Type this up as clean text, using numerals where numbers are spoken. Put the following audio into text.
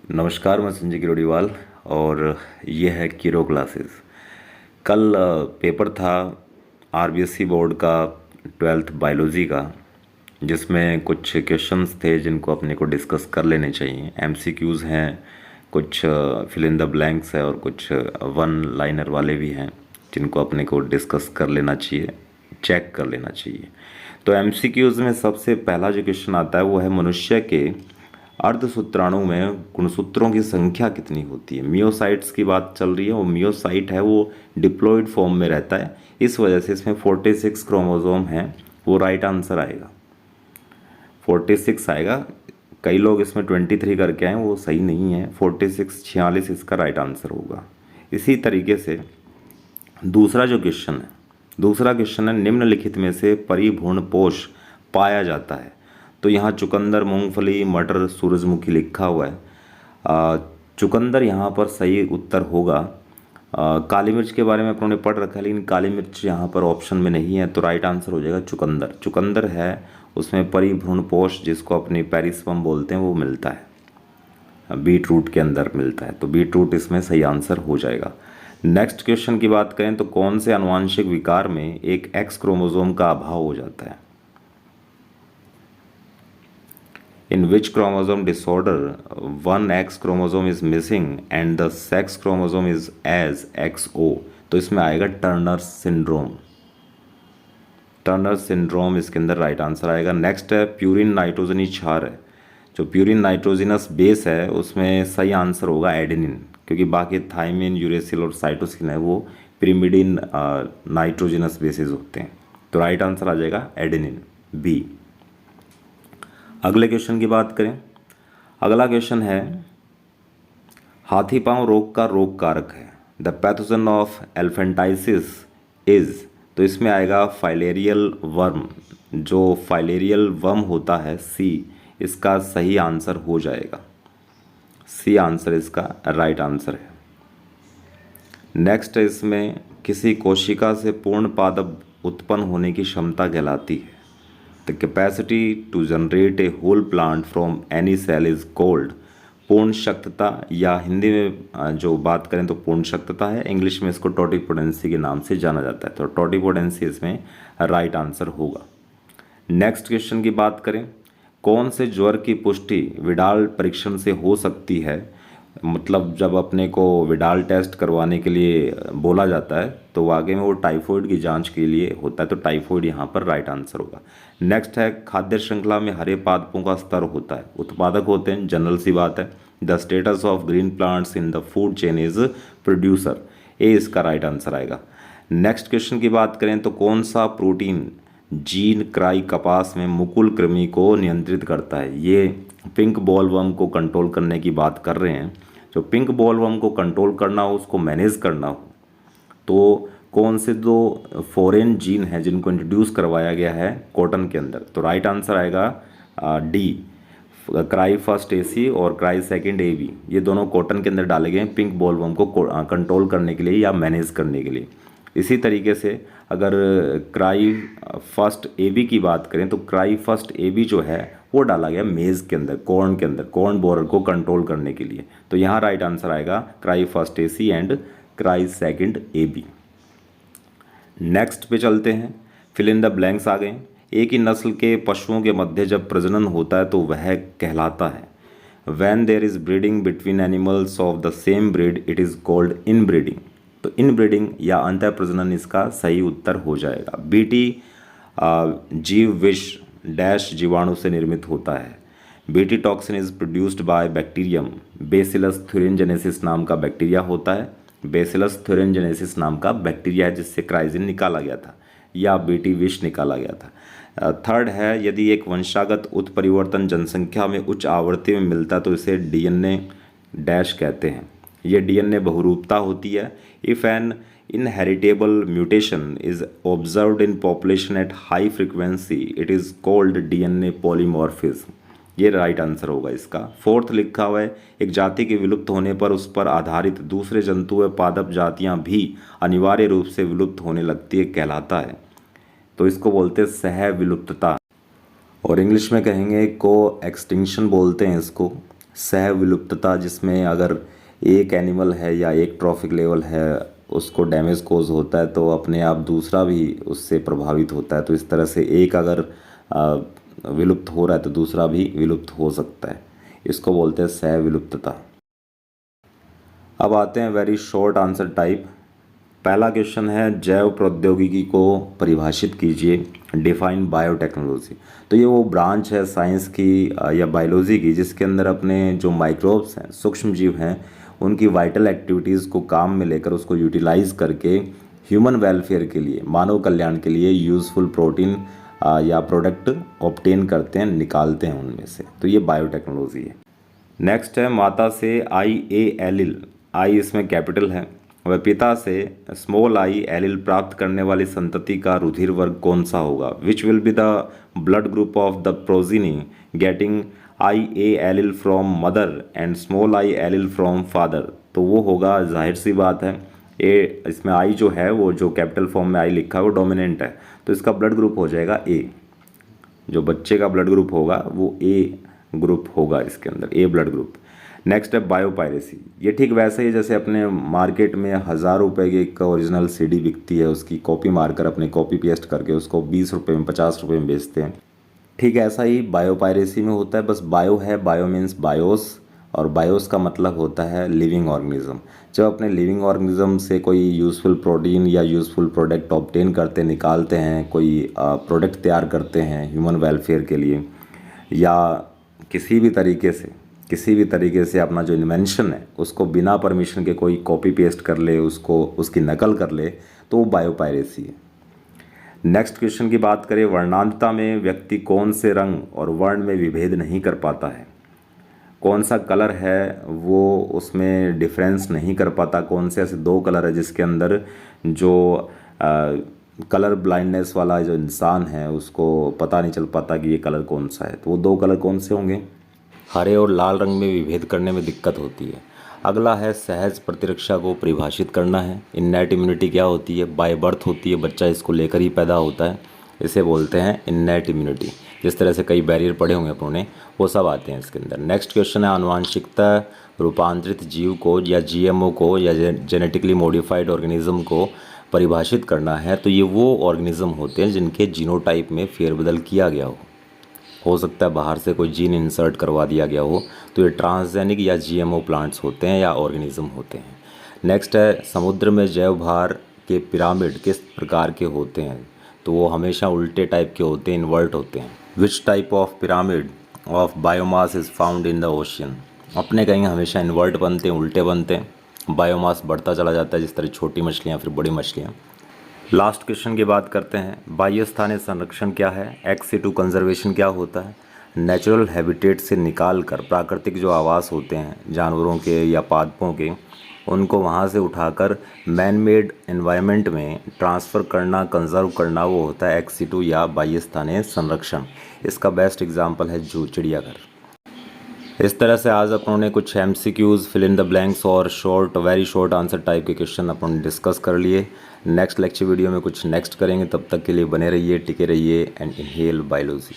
नमस्कार, मैं संजय किरोड़ीवाल और ये है कीरो क्लासेस। कल पेपर था आरबीएसई बोर्ड का 12th बायोलॉजी का, जिसमें कुछ क्वेश्चंस थे जिनको अपने को डिस्कस कर लेने चाहिए। एमसीक्यूज़ हैं, कुछ फिल इन द ब्लैंक्स है और कुछ वन लाइनर वाले भी हैं जिनको अपने को डिस्कस कर लेना चाहिए, चेक कर लेना चाहिए। तो एमसीक्यूज़ में सबसे पहला जो क्वेश्चन आता है वो है मनुष्य के अर्धसूत्राणु में गुणसूत्रों की संख्या कितनी होती है। मियोसाइट्स की बात चल रही है और मियोसाइट है वो डिप्लॉइड फॉर्म में रहता है, इस वजह से इसमें 46 क्रोमोसोम हैं, वो राइट आंसर आएगा, 46 आएगा। कई लोग इसमें 23 करके आए, वो सही नहीं है, 46 46 इसका राइट आंसर होगा। इसी तरीके से दूसरा क्वेश्चन है निम्नलिखित में से परिभ्रूणपोष पाया जाता है। तो यहाँ चुकंदर, मूंगफली, मटर, सूरजमुखी लिखा हुआ है। चुकंदर यहाँ पर सही उत्तर होगा। काली मिर्च के बारे में अपनों ने पढ़ रखा है, लेकिन काली मिर्च यहाँ पर ऑप्शन में नहीं है, तो राइट आंसर हो जाएगा चुकंदर। चुकंदर है उसमें परिभ्रूणपोष, जिसको अपनी पेरिस्पर्म बोलते हैं, वो मिलता है, बीट रूट के अंदर मिलता है, तो बीट रूट इसमें सही आंसर हो जाएगा। नेक्स्ट क्वेश्चन की बात करें तो कौन से आनुवांशिक विकार में एक एक्स क्रोमोसोम का अभाव हो जाता है। In which chromosome disorder one X chromosome is missing and the sex chromosome is as XO, तो इसमें आएगा टर्नर सिंड्रोम। टर्नर सिंड्रोम इसके अंदर राइट आंसर आएगा। नेक्स्ट है प्यूरिन नाइट्रोजनी क्षार है, जो प्यूरिन नाइट्रोजिनस बेस है उसमें सही आंसर होगा एडेनिन, क्योंकि बाकी थाइमिन, यूरेसिल और साइटोसिन है वो पिरिमिडिन नाइट्रोजिनस बेसिस होते हैं, तो राइट आंसर आ जाएगा एडेनिन, बी। अगले क्वेश्चन की बात करें, अगला क्वेश्चन है हाथी पांव रोग का रोग कारक है। द पैथोजन ऑफ एल्फेंटाइसिस इज, तो इसमें आएगा फाइलेरियल वर्म, जो फाइलेरियल वर्म होता है, सी इसका सही आंसर हो जाएगा, सी आंसर इसका राइट आंसर है। नेक्स्ट है इसमें किसी कोशिका से पूर्ण पादप उत्पन्न होने की क्षमता कहलाती है। The capacity to generate a whole plant from any cell is called पूर्ण शक्तता, या हिंदी में जो बात करें तो पूर्ण शक्तता है, इंग्लिश में इसको टोटिपोटेंसी के नाम से जाना जाता है, तो टोटिपोटेंसी इसमें राइट आंसर होगा। नेक्स्ट क्वेश्चन की बात करें, कौन से ज्वर की पुष्टि विडाल परीक्षण से हो सकती है। मतलब जब अपने को विडाल टेस्ट करवाने के लिए बोला जाता है तो वाकई में वो टाइफाइड की जांच के लिए होता है, तो टाइफाइड यहाँ पर राइट आंसर होगा। नेक्स्ट है खाद्य श्रृंखला में हरे पादपों का स्तर होता है, उत्पादक होते हैं, जनरल सी बात है। The status of green plants in the food chain is producer, ए इसका राइट आंसर आएगा। नेक्स्ट क्वेश्चन की बात करें तो कौन सा प्रोटीन जीन क्राई कपास में मुकुल कृमि को नियंत्रित करता है। ये पिंक बॉलवर्म को कंट्रोल करने की बात कर रहे हैं। जो पिंक बॉलवर्म को कंट्रोल करना हो, उसको मैनेज करना हो, तो कौन से दो फॉरेन जीन हैं जिनको इंट्रोड्यूस करवाया गया है कॉटन के अंदर, तो राइट आंसर आएगा डी, क्राई फर्स्ट एसी और क्राई सेकंड एबी, ये दोनों कॉटन के अंदर डाले गए हैं पिंक बॉलवर्म को कंट्रोल करने के लिए या मैनेज करने के लिए। इसी तरीके से अगर क्राई फर्स्ट एबी की बात करें तो क्राई फर्स्ट एबी जो है वो डाला गया मेज़ के अंदर, कॉर्न के अंदर, कॉर्न बोरर को कंट्रोल करने के लिए, तो यहाँ राइट आंसर आएगा cry first AC and cry second AB. Next पे चलते हैं, फिल इन द ब्लैंक्स आ गए। एक ही नस्ल के पशुओं के मध्य जब प्रजनन होता है तो वह कहलाता है when there is breeding between animals of the same breed it is called inbreeding, तो इनब्रीडिंग या अंतः प्रजनन इसका सही उत्तर हो जाएगा। बीटी जीव विष डैश जीवाणु से निर्मित होता है। BT toxin is produced by bacterium, bacillus thuringiensis नाम का बैक्टीरिया होता है, बेसिलस थ्यूरिनजेनेसिस नाम का बैक्टीरिया है जिससे क्राइजिन निकाला गया था या बीटी विष निकाला गया था। थर्ड है यदि एक वंशागत उत्परिवर्तन जनसंख्या में उच्च आवृत्ति में मिलता है तो इसे डीएनए डैश कहते हैं, ये डीएनए बहुरूपता होती है। If an inheritable mutation is observed in population at high frequency it is called DNA polymorphism, ये राइट आंसर होगा इसका। फोर्थ लिखा हुआ है एक जाति के विलुप्त होने पर उस पर आधारित दूसरे जंतु व पादप जातियां भी अनिवार्य रूप से विलुप्त होने लगती है कहलाता है, तो इसको बोलते हैं सह विलुप्तता, और इंग्लिश में कहेंगे को एक्सटिंक्शन बोलते हैं इसको। सह विलुप्तता, जिसमें अगर एक एनिमल है या एक ट्रॉफिक लेवल है उसको डैमेज कोज होता है तो अपने आप दूसरा भी उससे प्रभावित होता है। तो इस तरह से एक अगर विलुप्त हो रहा है तो दूसरा भी विलुप्त हो सकता है। इसको बोलते हैं सह विलुप्तता। अब आते हैं वेरी शॉर्ट आंसर टाइप। पहला क्वेश्चन है जैव प्रौद्योगिकी को परिभाषित कीजिए, डिफाइन बायोटेक्नोलॉजी। तो ये वो ब्रांच है साइंस की या बायोलॉजी की जिसके अंदर अपने जो माइक्रोब्स हैं, सूक्ष्म जीव हैं, उनकी वाइटल एक्टिविटीज़ को काम में लेकर उसको यूटिलाइज करके ह्यूमन वेलफेयर के लिए, मानव कल्याण के लिए यूज़फुल प्रोटीन या प्रोडक्ट ऑब्टेन करते हैं, निकालते हैं उनमें से। तो ये बायोटेक्नोलॉजी है। नेक्स्ट है माता से आई ए एलिल, आई इसमें कैपिटल है, वह पिता से स्मॉल आई एलिल प्राप्त करने वाली संतति का रुधिर वर्ग कौन सा होगा? Which will be the blood group of the progeny getting I A allele from mother and small I allele from father? तो वो होगा, जाहिर सी बात है, ए। इसमें आई जो है वो जो कैपिटल फॉर्म में आई लिखा है वो डोमिनेंट है, तो इसका ब्लड ग्रुप हो जाएगा ए। जो बच्चे का ब्लड ग्रुप होगा वो ए ग्रुप होगा, इसके अंदर ए ब्लड ग्रुप। नेक्स्ट है बायोपायरेसी। ये ठीक वैसे ही जैसे अपने मार्केट में 1000 रुपये की एक ओरिजिनल सीडी बिकती है, उसकी कॉपी मारकर अपने कॉपी पेस्ट करके उसको 20 रुपये में 50 रुपये में बेचते हैं, ठीक ऐसा ही बायोपायरेसी में होता है। बस बायो है, बायो मीन्स बायोस, और बायोस का मतलब होता है लिविंग ऑर्गेनिज्म। जब अपने लिविंग ऑर्गेनिज्म से कोई यूज़फुल प्रोटीन या यूज़फुल प्रोडक्ट ऑब्टेन करते, निकालते हैं, कोई प्रोडक्ट तैयार करते हैं ह्यूमन वेलफेयर के लिए, या किसी भी तरीके से अपना जो इन्वेंशन है उसको बिना परमिशन के कोई कॉपी पेस्ट कर ले, उसको उसकी नकल कर ले, तो वो बायोपायरेसी है। नेक्स्ट क्वेश्चन की बात करें, वर्णांतता में व्यक्ति कौन से रंग और वर्ण में विभेद नहीं कर पाता है? कौन सा कलर है वो उसमें डिफरेंस नहीं कर पाता? कौन से ऐसे 2 कलर है जिसके अंदर जो कलर ब्लाइंडनेस वाला जो इंसान है उसको पता नहीं चल पाता कि ये कलर कौन सा है? तो वो 2 कलर कौन से होंगे? हरे और लाल रंग में विभेद करने में दिक्कत होती है। अगला है सहज प्रतिरक्षा को परिभाषित करना है। इन्नेट इम्यूनिटी क्या होती है? बाय बर्थ होती है, बच्चा इसको लेकर ही पैदा होता है, इसे बोलते हैं इन्नेट इम्यूनिटी। जिस तरह से कई बैरियर पड़े होंगे अपनों ने, वो सब आते हैं इसके अंदर। नेक्स्ट क्वेश्चन है आनुवांशिकता रूपांतरित जीव को या जीएमओ को या जेनेटिकली मॉडिफाइड ऑर्गेनिज्म को परिभाषित करना है। तो ये वो ऑर्गेनिज्म होते हैं जिनके जीनोटाइप में फेरबदल किया गया हो सकता है बाहर से कोई जीन इंसर्ट करवा दिया गया हो, तो ये ट्रांसजेनिक या जीएमओ प्लांट्स होते हैं या ऑर्गेनिज्म होते हैं। नेक्स्ट है समुद्र में जैव भार के पिरामिड किस प्रकार के होते हैं? तो वो हमेशा उल्टे टाइप के होते हैं, इन्वर्ट होते हैं। Which type of pyramid of biomass is found in the ocean? अपने कहीं हमेशा इन्वर्ट बनते हैं, उल्टे बनते हैं, बायोमास बढ़ता चला जाता है, जिस तरह छोटी मछलियाँ फिर बड़ी मछलियाँ। लास्ट क्वेश्चन की बात करते हैं, बाह्य स्थानीय संरक्षण क्या है? एक्स सिटू कंजर्वेशन क्या होता है? नेचुरल हैबिटेट से निकाल कर प्राकृतिक जो आवास होते हैं जानवरों के या पादपों के, उनको वहाँ से उठाकर मैन मेड एनवायरनमेंट में ट्रांसफ़र करना, कंजर्व करना, वो होता है एक्स सिटू या बाह्य स्थानीय संरक्षण। इसका बेस्ट एग्जाम्पल है जू, चिड़ियाघर। इस तरह से आज अपन ने कुछ MCQs, fill in the blanks और वेरी शॉर्ट आंसर टाइप के क्वेश्चन अपन डिस्कस कर लिए। नेक्स्ट लेक्चर वीडियो में कुछ नेक्स्ट करेंगे, तब तक के लिए बने रहिए, टिके रहिए एंड इनहेल बायोलॉजी।